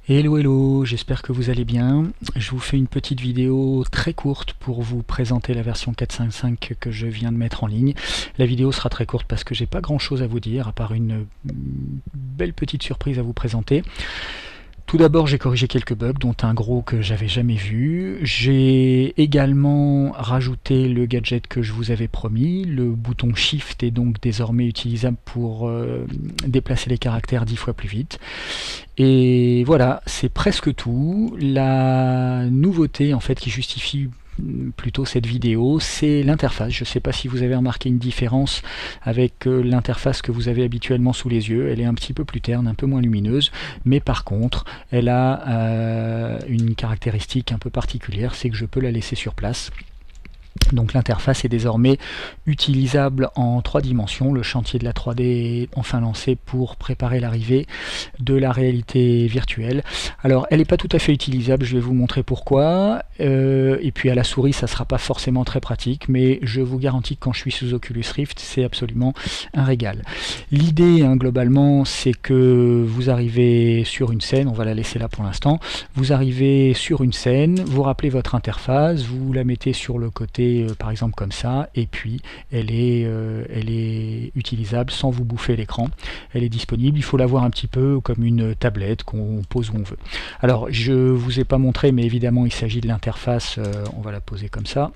Hello hello, j'espère que vous allez bien. Je vous fais une petite vidéo très courte pour vous présenter la version 4.5.5 que je viens de mettre en ligne. La vidéo sera très courte parce que j'ai pas grand chose à vous dire à part une belle petite surprise à vous présenter. Tout d'abord, j'ai corrigé quelques bugs, dont un gros que j'avais jamais vu. J'ai également rajouté le gadget que je vous avais promis. Le bouton Shift est donc désormais utilisable pour déplacer les caractères 10 fois plus vite. Et voilà, c'est presque tout. La nouveauté en fait qui justifie plutôt cette vidéo, c'est l'interface. Je ne sais pas si vous avez remarqué une différence avec l'interface que vous avez habituellement sous les yeux. Elle est un petit peu plus terne, un peu moins lumineuse, mais par contre, elle a une caractéristique un peu particulière, c'est que je peux la laisser sur place. Donc l'interface est désormais utilisable en 3 dimensions. Le chantier de la 3D est enfin lancé pour préparer l'arrivée de la réalité virtuelle. Alors elle n'est pas tout à fait utilisable, je vais vous montrer pourquoi. Et puis à la souris ça ne sera pas forcément très pratique, mais je vous garantis que quand je suis sous Oculus Rift, c'est absolument un régal. L'idée globalement, c'est que vous arrivez sur une scène, on va la laisser là pour l'instant, vous arrivez sur une scène, vous rappelez votre interface, vous la mettez sur le côté par exemple comme ça, et puis elle est utilisable sans vous bouffer l'écran. Elle est disponible, il faut la voir un petit peu comme une tablette qu'on pose où on veut. Alors je vous ai pas montré, mais évidemment il s'agit de l'interface, on va la poser comme ça.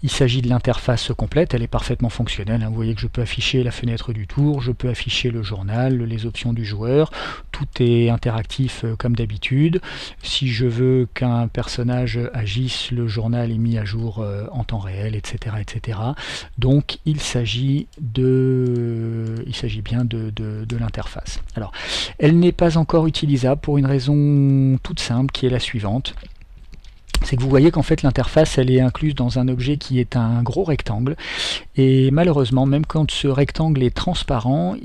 Il s'agit de l'interface complète, elle est parfaitement fonctionnelle. Vous voyez que je peux afficher la fenêtre du tour, je peux afficher le journal, les options du joueur, tout est interactif comme d'habitude. Si je veux qu'un personnage agisse, le journal est mis à jour en temps réel, etc. etc. Donc il s'agit bien de l'interface. Alors, elle n'est pas encore utilisable pour une raison toute simple qui est la suivante. C'est que vous voyez qu'en fait l'interface elle est incluse dans un objet qui est un gros rectangle, et malheureusement même quand ce rectangle est transparent,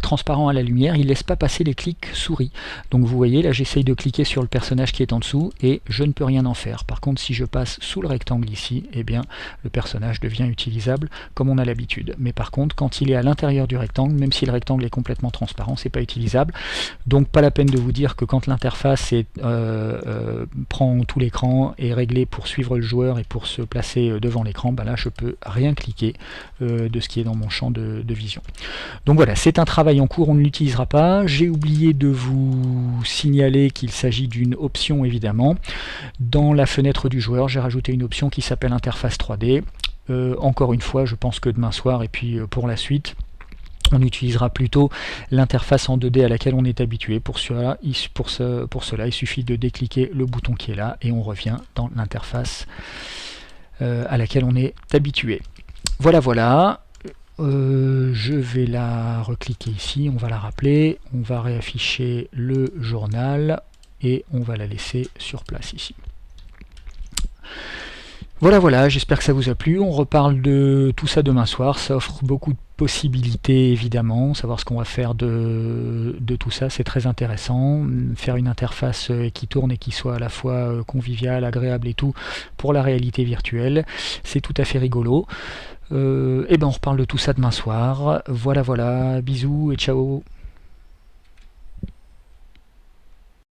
transparent à la lumière, il ne laisse pas passer les clics souris. Donc vous voyez là j'essaye de cliquer sur le personnage qui est en dessous et je ne peux rien en faire. Par contre si je passe sous le rectangle ici, eh bien le personnage devient utilisable comme on a l'habitude. Mais par contre quand il est à l'intérieur du rectangle, même si le rectangle est complètement transparent, c'est pas utilisable. Donc pas la peine de vous dire que quand l'interface prend tout l'écran est réglé pour suivre le joueur et pour se placer devant l'écran, là je peux rien cliquer de ce qui est dans mon champ de vision. Donc voilà, c'est un travail en cours, on ne l'utilisera pas. J'ai oublié de vous signaler qu'il s'agit d'une option évidemment. Dans la fenêtre du joueur, j'ai rajouté une option qui s'appelle interface 3D. Encore une fois, je pense que demain soir et puis pour la suite, on utilisera plutôt l'interface en 2D à laquelle on est habitué. Pour cela, il suffit de décliquer le bouton qui est là et on revient dans l'interface à laquelle on est habitué. Voilà, voilà. Je vais la recliquer ici, on va la rappeler, on va réafficher le journal et on va la laisser sur place ici. Voilà, voilà, j'espère que ça vous a plu. On reparle de tout ça demain soir. Ça offre beaucoup de possibilités, évidemment. Savoir ce qu'on va faire de tout ça, c'est très intéressant. Faire une interface qui tourne et qui soit à la fois conviviale, agréable et tout pour la réalité virtuelle, c'est tout à fait rigolo. Et ben on reparle de tout ça demain soir. Voilà, voilà, bisous et ciao.